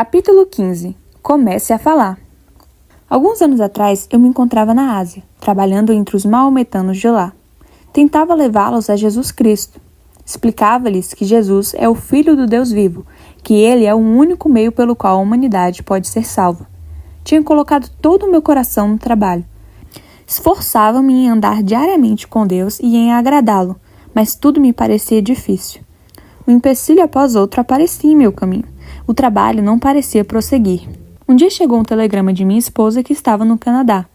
Capítulo 15. Comece a falar. Alguns anos atrás, eu me encontrava na Ásia, trabalhando entre os maometanos de lá. Tentava levá-los a Jesus Cristo. Explicava-lhes que Jesus é o Filho do Deus vivo, que Ele é o único meio pelo qual a humanidade pode ser salva. Tinha colocado todo o meu coração no trabalho. Esforçava-me em andar diariamente com Deus e em agradá-lo, mas tudo me parecia difícil. Um empecilho após outro aparecia em meu caminho. O trabalho não parecia prosseguir. Um dia chegou um telegrama de minha esposa que estava no Canadá.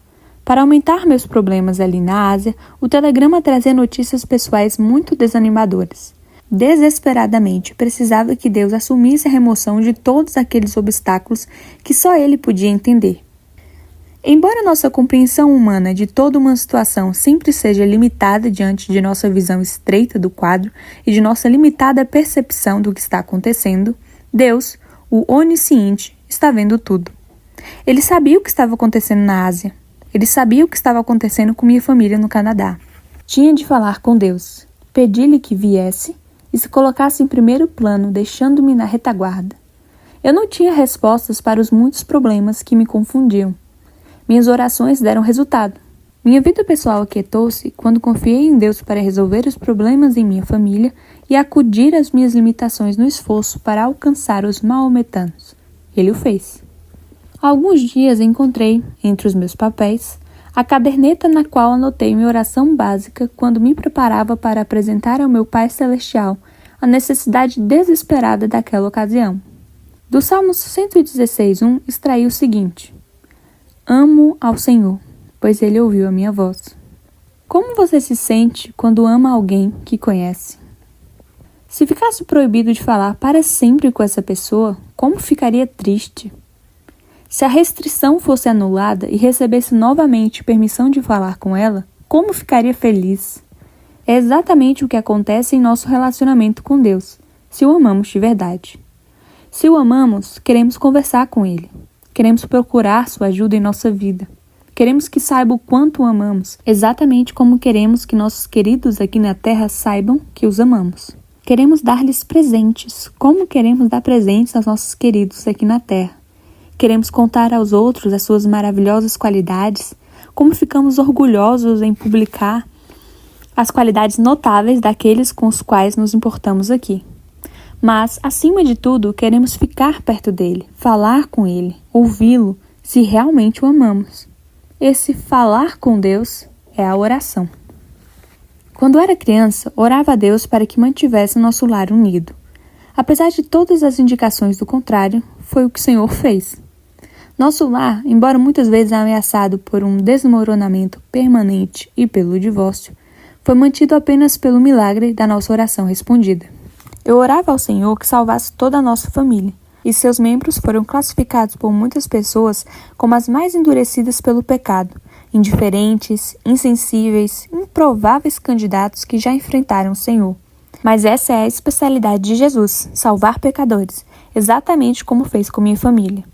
Para aumentar meus problemas ali na Ásia, o telegrama trazia notícias pessoais muito desanimadoras. Desesperadamente, precisava que Deus assumisse a remoção de todos aqueles obstáculos que só Ele podia entender. Embora nossa compreensão humana de toda uma situação sempre seja limitada diante de nossa visão estreita do quadro e de nossa limitada percepção do que está acontecendo, Deus, o onisciente, está vendo tudo. Ele sabia o que estava acontecendo na Ásia. Ele sabia o que estava acontecendo com minha família no Canadá. Tinha de falar com Deus, pedir-lhe que viesse e se colocasse em primeiro plano, deixando-me na retaguarda. Eu não tinha respostas para os muitos problemas que me confundiam. Minhas orações deram resultado. Minha vida pessoal aquietou-se quando confiei em Deus para resolver os problemas em minha família e acudir às minhas limitações no esforço para alcançar os maometanos. Ele o fez. Há alguns dias encontrei, entre os meus papéis, a caderneta na qual anotei minha oração básica quando me preparava para apresentar ao meu Pai Celestial a necessidade desesperada daquela ocasião. Do Salmo 116:1 extraí o seguinte: Amo ao Senhor, pois Ele ouviu a minha voz. Como você se sente quando ama alguém que conhece? Se ficasse proibido de falar para sempre com essa pessoa, como ficaria triste? Se a restrição fosse anulada e recebesse novamente permissão de falar com ela, como ficaria feliz? É exatamente o que acontece em nosso relacionamento com Deus, se o amamos de verdade. Se o amamos, queremos conversar com Ele. Queremos procurar sua ajuda em nossa vida. Queremos que saiba o quanto o amamos, exatamente como queremos que nossos queridos aqui na Terra saibam que os amamos. Queremos dar-lhes presentes, como queremos dar presentes aos nossos queridos aqui na Terra. Queremos contar aos outros as suas maravilhosas qualidades, como ficamos orgulhosos em publicar as qualidades notáveis daqueles com os quais nos importamos aqui. Mas, acima de tudo, queremos ficar perto dele, falar com ele, ouvi-lo, se realmente o amamos. Esse falar com Deus é a oração. Quando era criança, orava a Deus para que mantivesse nosso lar unido. Apesar de todas as indicações do contrário, foi o que o Senhor fez. Nosso lar, embora muitas vezes ameaçado por um desmoronamento permanente e pelo divórcio, foi mantido apenas pelo milagre da nossa oração respondida. Eu orava ao Senhor que salvasse toda a nossa família, e seus membros foram classificados por muitas pessoas como as mais endurecidas pelo pecado, indiferentes, insensíveis, improváveis candidatos que já enfrentaram o Senhor. Mas essa é a especialidade de Jesus, salvar pecadores, exatamente como fez com minha família.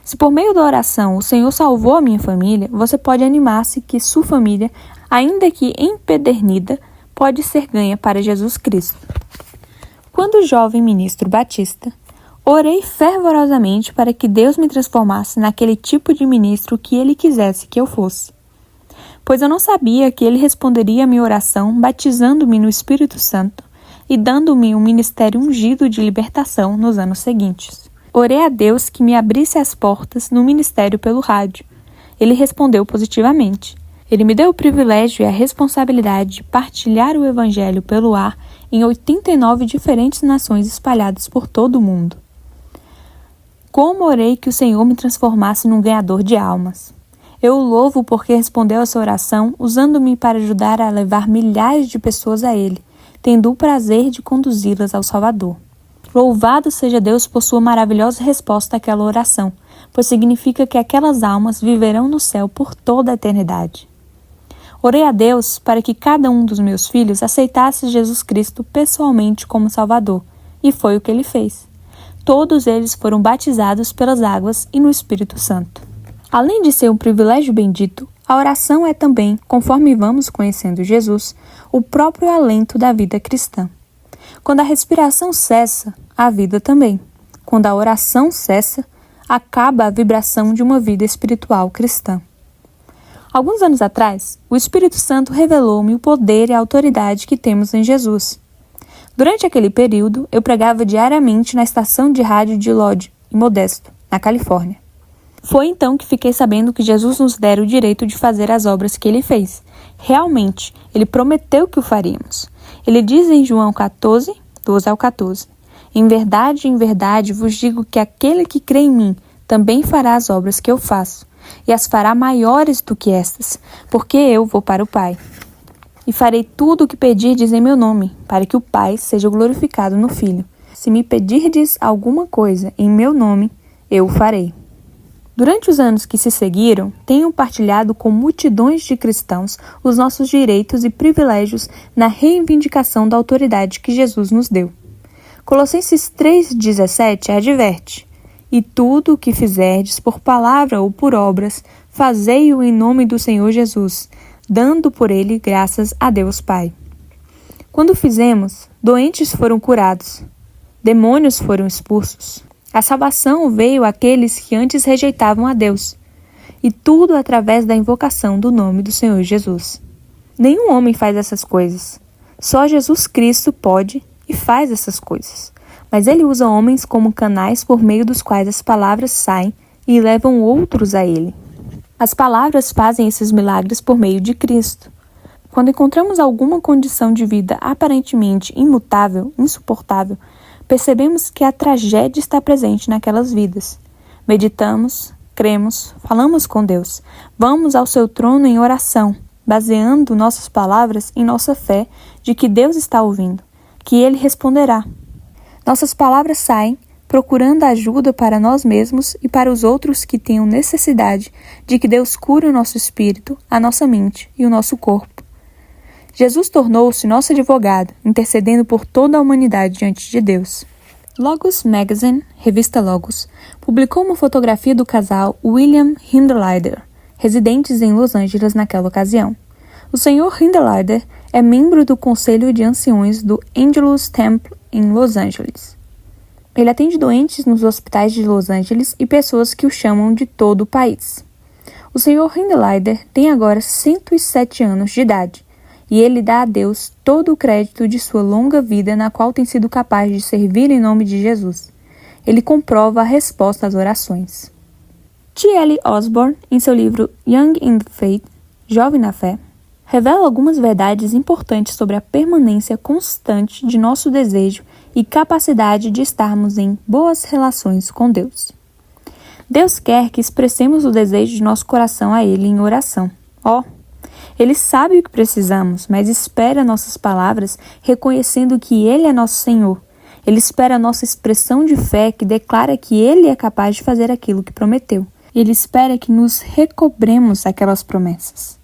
Se por meio da oração o Senhor salvou a minha família, você pode animar-se que sua família, ainda que empedernida, pode ser ganha para Jesus Cristo. Quando jovem ministro batista, orei fervorosamente para que Deus me transformasse naquele tipo de ministro que Ele quisesse que eu fosse. Pois eu não sabia que Ele responderia a minha oração batizando-me no Espírito Santo e dando-me um ministério ungido de libertação nos anos seguintes. Orei a Deus que me abrisse as portas no ministério pelo rádio. Ele respondeu positivamente. Ele me deu o privilégio e a responsabilidade de partilhar o Evangelho pelo ar em 89 diferentes nações espalhadas por todo o mundo. Como orei que o Senhor me transformasse num ganhador de almas. Eu o louvo porque respondeu essa oração usando-me para ajudar a levar milhares de pessoas a Ele, tendo o prazer de conduzi-las ao Salvador. Louvado seja Deus por sua maravilhosa resposta àquela oração, pois significa que aquelas almas viverão no céu por toda a eternidade. Orei a Deus para que cada um dos meus filhos aceitasse Jesus Cristo pessoalmente como Salvador, e foi o que Ele fez. Todos eles foram batizados pelas águas e no Espírito Santo. Além de ser um privilégio bendito, a oração é também, conforme vamos conhecendo Jesus, o próprio alento da vida cristã. Quando a respiração cessa, a vida também. Quando a oração cessa, acaba a vibração de uma vida espiritual cristã. Alguns anos atrás, o Espírito Santo revelou-me o poder e a autoridade que temos em Jesus. Durante aquele período, eu pregava diariamente na estação de rádio de Lodge, em Modesto, na Califórnia. Foi então que fiquei sabendo que Jesus nos dera o direito de fazer as obras que Ele fez. Realmente, Ele prometeu que o faríamos. Ele diz em João 14, 12 ao 14, em verdade vos digo que aquele que crê em mim também fará as obras que eu faço, e as fará maiores do que estas, porque eu vou para o Pai. E farei tudo o que pedirdes em meu nome, para que o Pai seja glorificado no Filho. Se me pedirdes alguma coisa em meu nome, eu o farei. Durante os anos que se seguiram, tenho partilhado com multidões de cristãos os nossos direitos e privilégios na reivindicação da autoridade que Jesus nos deu. Colossenses 3,17 adverte: E tudo o que fizerdes por palavra ou por obras, fazei-o em nome do Senhor Jesus, dando por ele graças a Deus Pai. Quando fizemos, doentes foram curados, demônios foram expulsos. A salvação veio àqueles que antes rejeitavam a Deus, e tudo através da invocação do nome do Senhor Jesus. Nenhum homem faz essas coisas. Só Jesus Cristo pode e faz essas coisas. Mas Ele usa homens como canais por meio dos quais as palavras saem e levam outros a Ele. As palavras fazem esses milagres por meio de Cristo. Quando encontramos alguma condição de vida aparentemente imutável, insuportável, percebemos que a tragédia está presente naquelas vidas. Meditamos, cremos, falamos com Deus, vamos ao seu trono em oração, baseando nossas palavras em nossa fé de que Deus está ouvindo, que Ele responderá. Nossas palavras saem, procurando ajuda para nós mesmos e para os outros que tenham necessidade de que Deus cure o nosso espírito, a nossa mente e o nosso corpo. Jesus tornou-se nosso advogado, intercedendo por toda a humanidade diante de Deus. Logos Magazine, revista Logos, publicou uma fotografia do casal William Hinderleider, residentes em Los Angeles naquela ocasião. O Sr. Hinderleider é membro do Conselho de Anciões do Angelus Temple em Los Angeles. Ele atende doentes nos hospitais de Los Angeles e pessoas que o chamam de todo o país. O Sr. Hinderleider tem agora 107 anos de idade. E ele dá a Deus todo o crédito de sua longa vida na qual tem sido capaz de servir em nome de Jesus. Ele comprova a resposta às orações. T.L. Osborne, em seu livro Young in the Faith, Jovem na Fé, revela algumas verdades importantes sobre a permanência constante de nosso desejo e capacidade de estarmos em boas relações com Deus. Deus quer que expressemos o desejo de nosso coração a Ele em oração. Ele sabe o que precisamos, mas espera nossas palavras reconhecendo que Ele é nosso Senhor. Ele espera nossa expressão de fé que declara que Ele é capaz de fazer aquilo que prometeu. Ele espera que nos recobremos aquelas promessas.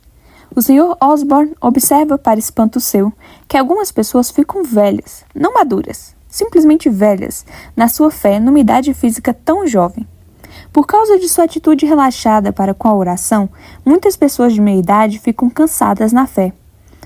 O Sr. Osborne observa, para espanto seu, que algumas pessoas ficam velhas, não maduras, simplesmente velhas, na sua fé numa idade física tão jovem. Por causa de sua atitude relaxada para com a oração, muitas pessoas de meia idade ficam cansadas na fé.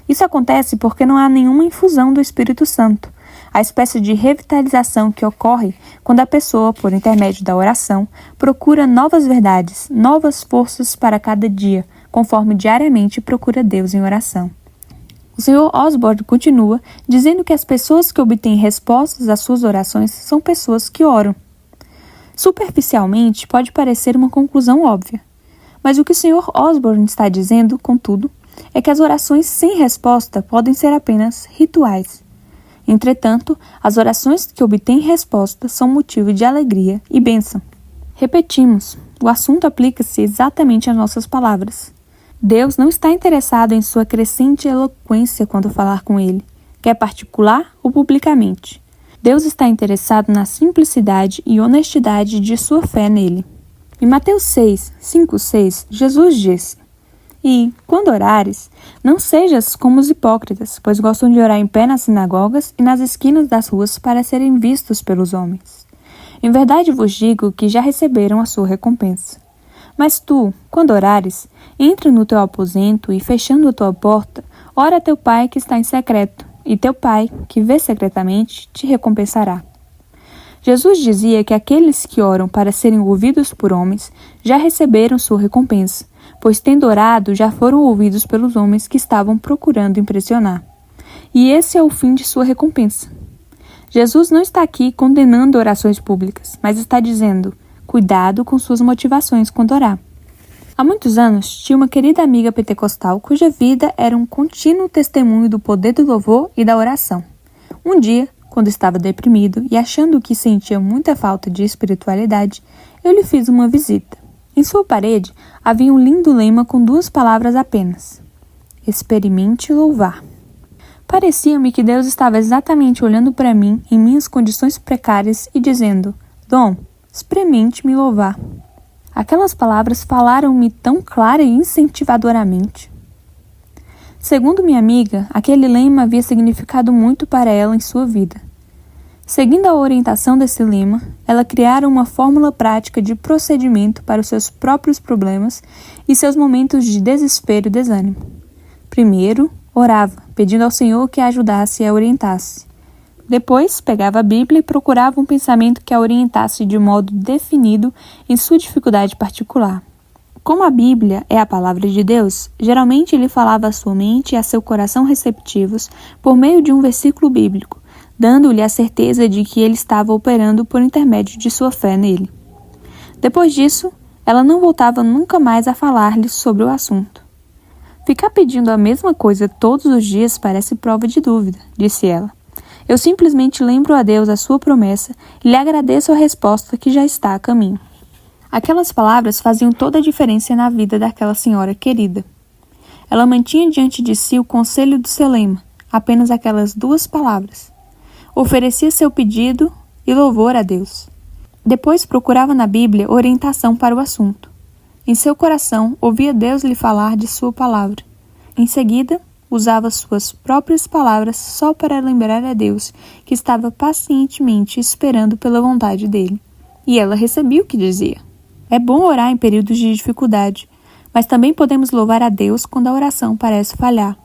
Isso acontece porque não há nenhuma infusão do Espírito Santo, a espécie de revitalização que ocorre quando a pessoa, por intermédio da oração, procura novas verdades, novas forças para cada dia, conforme diariamente procura Deus em oração. O Sr. Osborne continua dizendo que as pessoas que obtêm respostas às suas orações são pessoas que oram. Superficialmente, pode parecer uma conclusão óbvia, mas o que o Sr. Osborne está dizendo, contudo, é que as orações sem resposta podem ser apenas rituais. Entretanto, as orações que obtêm resposta são motivo de alegria e bênção. Repetimos, o assunto aplica-se exatamente às nossas palavras. Deus não está interessado em sua crescente eloquência quando falar com Ele, quer particular ou publicamente. Deus está interessado na simplicidade e honestidade de sua fé nele. Em Mateus 6, 5-6, Jesus disse: E, quando orares, não sejas como os hipócritas, pois gostam de orar em pé nas sinagogas e nas esquinas das ruas para serem vistos pelos homens. Em verdade vos digo que já receberam a sua recompensa. Mas tu, quando orares, entra no teu aposento e, fechando a tua porta, ora a teu Pai que está em secreto, e teu Pai, que vê secretamente, te recompensará. Jesus dizia que aqueles que oram para serem ouvidos por homens já receberam sua recompensa, pois tendo orado já foram ouvidos pelos homens que estavam procurando impressionar. E esse é o fim de sua recompensa. Jesus não está aqui condenando orações públicas, mas está dizendo: cuidado com suas motivações quando orar. Há muitos anos, tinha uma querida amiga pentecostal cuja vida era um contínuo testemunho do poder do louvor e da oração. Um dia, quando estava deprimido e achando que sentia muita falta de espiritualidade, eu lhe fiz uma visita. Em sua parede havia um lindo lema com 2 palavras apenas: experimente louvar. Parecia-me que Deus estava exatamente olhando para mim em minhas condições precárias e dizendo: Dom, experimente me louvar. Aquelas palavras falaram-me tão clara e incentivadoramente. Segundo minha amiga, aquele lema havia significado muito para ela em sua vida. Seguindo a orientação desse lema, ela criara uma fórmula prática de procedimento para os seus próprios problemas e seus momentos de desespero e desânimo. Primeiro, orava, pedindo ao Senhor que a ajudasse e a orientasse. Depois, pegava a Bíblia e procurava um pensamento que a orientasse de modo definido em sua dificuldade particular. Como a Bíblia é a palavra de Deus, geralmente ele falava à sua mente e a seu coração receptivos por meio de um versículo bíblico, dando-lhe a certeza de que ele estava operando por intermédio de sua fé nele. Depois disso, ela não voltava nunca mais a falar-lhe sobre o assunto. Ficar pedindo a mesma coisa todos os dias parece prova de dúvida, disse ela. Eu simplesmente lembro a Deus a sua promessa e lhe agradeço a resposta que já está a caminho. Aquelas palavras faziam toda a diferença na vida daquela senhora querida. Ela mantinha diante de si o conselho do seu lema, apenas aquelas 2 palavras. Oferecia seu pedido e louvor a Deus. Depois procurava na Bíblia orientação para o assunto. Em seu coração, ouvia Deus lhe falar de sua palavra. Em seguida, usava suas próprias palavras só para lembrar a Deus que estava pacientemente esperando pela vontade dele. E ela recebia o que dizia. É bom orar em períodos de dificuldade, mas também podemos louvar a Deus quando a oração parece falhar.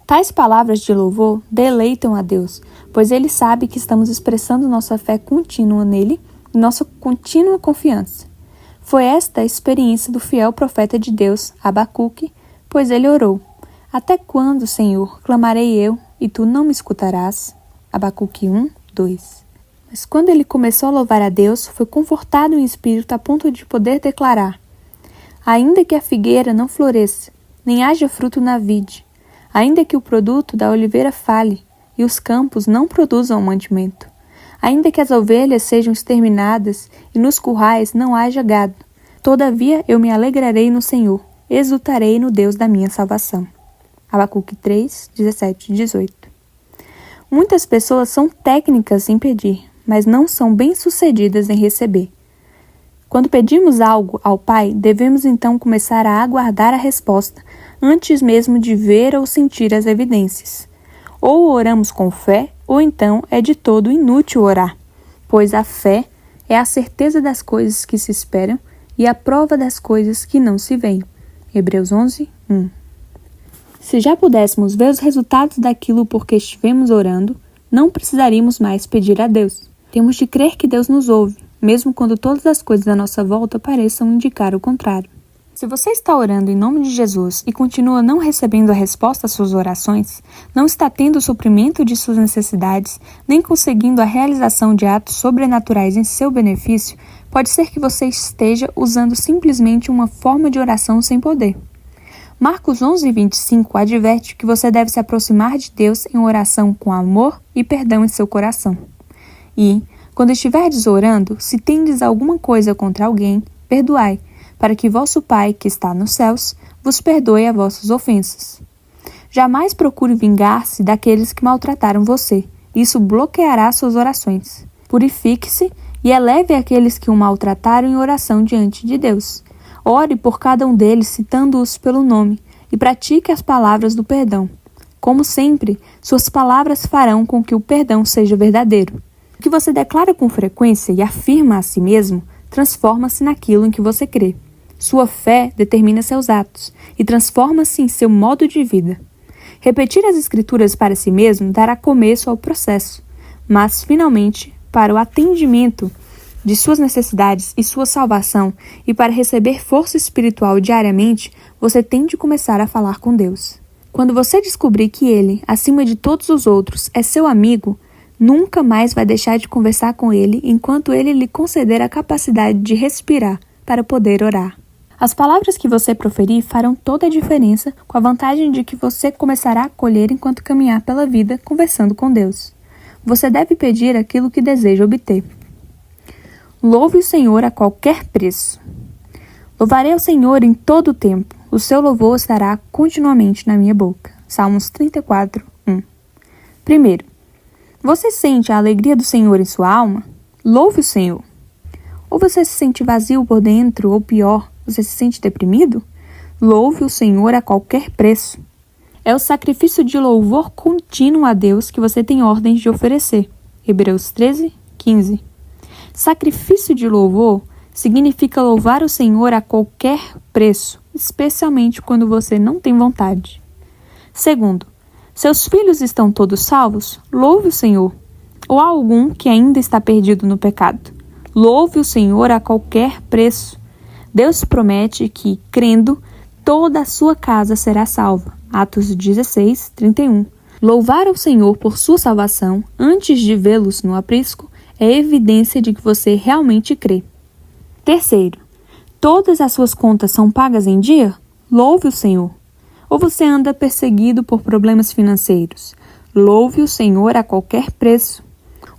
Tais palavras de louvor deleitam a Deus, pois Ele sabe que estamos expressando nossa fé contínua nele e nossa contínua confiança. Foi esta a experiência do fiel profeta de Deus, Abacuque, pois ele orou: Até quando, Senhor, clamarei eu, e tu não me escutarás? Abacuque 1, 2. Mas quando ele começou a louvar a Deus, foi confortado em espírito a ponto de poder declarar: Ainda que a figueira não floresça, nem haja fruto na vide, ainda que o produto da oliveira falhe, e os campos não produzam mantimento, ainda que as ovelhas sejam exterminadas, e nos currais não haja gado, todavia eu me alegrarei no Senhor, exultarei no Deus da minha salvação. Abacuque 3, 17 e 18. Muitas pessoas são técnicas em pedir, mas não são bem-sucedidas em receber. Quando pedimos algo ao Pai, devemos então começar a aguardar a resposta, antes mesmo de ver ou sentir as evidências. Ou oramos com fé, ou então é de todo inútil orar, pois a fé é a certeza das coisas que se esperam e a prova das coisas que não se veem. Hebreus 11, 1. Se já pudéssemos ver os resultados daquilo por que estivemos orando, não precisaríamos mais pedir a Deus. Temos de crer que Deus nos ouve, mesmo quando todas as coisas à nossa volta pareçam indicar o contrário. Se você está orando em nome de Jesus e continua não recebendo a resposta às suas orações, não está tendo o suprimento de suas necessidades, nem conseguindo a realização de atos sobrenaturais em seu benefício, pode ser que você esteja usando simplesmente uma forma de oração sem poder. Marcos 11:25 adverte que você deve se aproximar de Deus em oração com amor e perdão em seu coração. E, quando estiverdes orando, se tendes alguma coisa contra alguém, perdoai, para que vosso Pai, que está nos céus, vos perdoe as vossas ofensas. Jamais procure vingar-se daqueles que maltrataram você. Isso bloqueará suas orações. Purifique-se e eleve aqueles que o maltrataram em oração diante de Deus. Ore por cada um deles, citando-os pelo nome, e pratique as palavras do perdão. Como sempre, suas palavras farão com que o perdão seja verdadeiro. O que você declara com frequência e afirma a si mesmo, transforma-se naquilo em que você crê. Sua fé determina seus atos e transforma-se em seu modo de vida. Repetir as Escrituras para si mesmo dará começo ao processo, mas, finalmente, para o atendimento de suas necessidades e sua salvação e para receber força espiritual diariamente, você tem de começar a falar com Deus. Quando você descobrir que Ele, acima de todos os outros, é seu amigo, nunca mais vai deixar de conversar com Ele enquanto Ele lhe conceder a capacidade de respirar para poder orar. As palavras que você proferir farão toda a diferença, com a vantagem de que você começará a colher enquanto caminhar pela vida conversando com Deus. Você deve pedir aquilo que deseja obter. Louve o Senhor a qualquer preço. Louvarei ao Senhor em todo o tempo. O seu louvor estará continuamente na minha boca. Salmos 34, 1. Primeiro, você sente a alegria do Senhor em sua alma? Louve o Senhor. Ou você se sente vazio por dentro, ou pior, você se sente deprimido? Louve o Senhor a qualquer preço. É o sacrifício de louvor contínuo a Deus que você tem ordens de oferecer. Hebreus 13, 15. Sacrifício de louvor significa louvar o Senhor a qualquer preço, especialmente quando você não tem vontade. Segundo, seus filhos estão todos salvos? Louve o Senhor. Ou há algum que ainda está perdido no pecado? Louve o Senhor a qualquer preço. Deus promete que, crendo, toda a sua casa será salva. Atos 16, 31. Louvar ao Senhor por sua salvação, antes de vê-los no aprisco, é evidência de que você realmente crê. Terceiro, todas as suas contas são pagas em dia? Louve o Senhor. Ou você anda perseguido por problemas financeiros? Louve o Senhor a qualquer preço.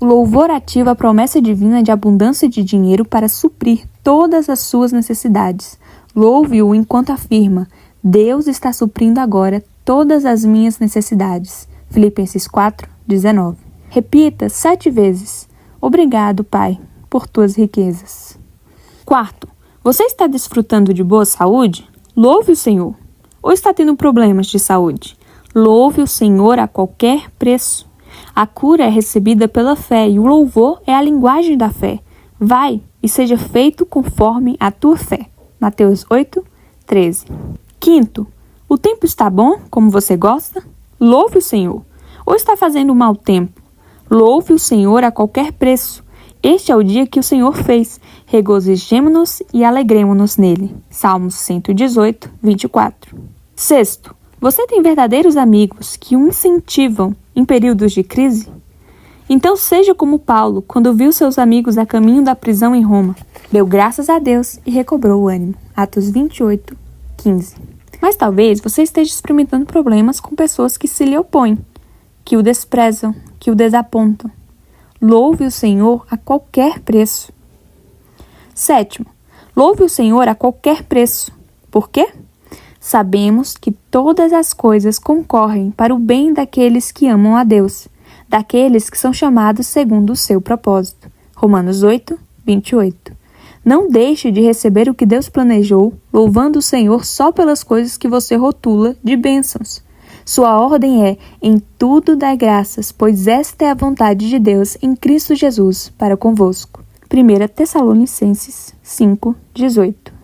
O louvor ativa a promessa divina de abundância de dinheiro para suprir todas as suas necessidades. Louve-o enquanto afirma: Deus está suprindo agora todas as minhas necessidades. Filipenses 4, 19. Repita 7 vezes: Obrigado, Pai, por tuas riquezas. Quarto, você está desfrutando de boa saúde? Louve o Senhor. Ou está tendo problemas de saúde? Louve o Senhor a qualquer preço. A cura é recebida pela fé e o louvor é a linguagem da fé. Vai e seja feito conforme a tua fé. Mateus 8, 13. Quinto, o tempo está bom, como você gosta? Louve o Senhor. Ou está fazendo mau tempo? Louve o Senhor a qualquer preço. Este é o dia que o Senhor fez. Regozijemo-nos e alegremo-nos nele. Salmos 118, 24. Sexto, você tem verdadeiros amigos que o incentivam em períodos de crise? Então seja como Paulo, quando viu seus amigos a caminho da prisão em Roma. Deu graças a Deus e recobrou o ânimo. Atos 28, 15. Mas talvez você esteja experimentando problemas com pessoas que se lhe opõem, que o desprezam, que o desapontam. Louve o Senhor a qualquer preço. Sétimo, louve o Senhor a qualquer preço. Por quê? Sabemos que todas as coisas concorrem para o bem daqueles que amam a Deus, daqueles que são chamados segundo o seu propósito. Romanos 8, 28. Não deixe de receber o que Deus planejou, louvando o Senhor só pelas coisas que você rotula de bênçãos. Sua ordem é: em tudo dai graças, pois esta é a vontade de Deus em Cristo Jesus para convosco. 1 Tessalonicenses 5, 18.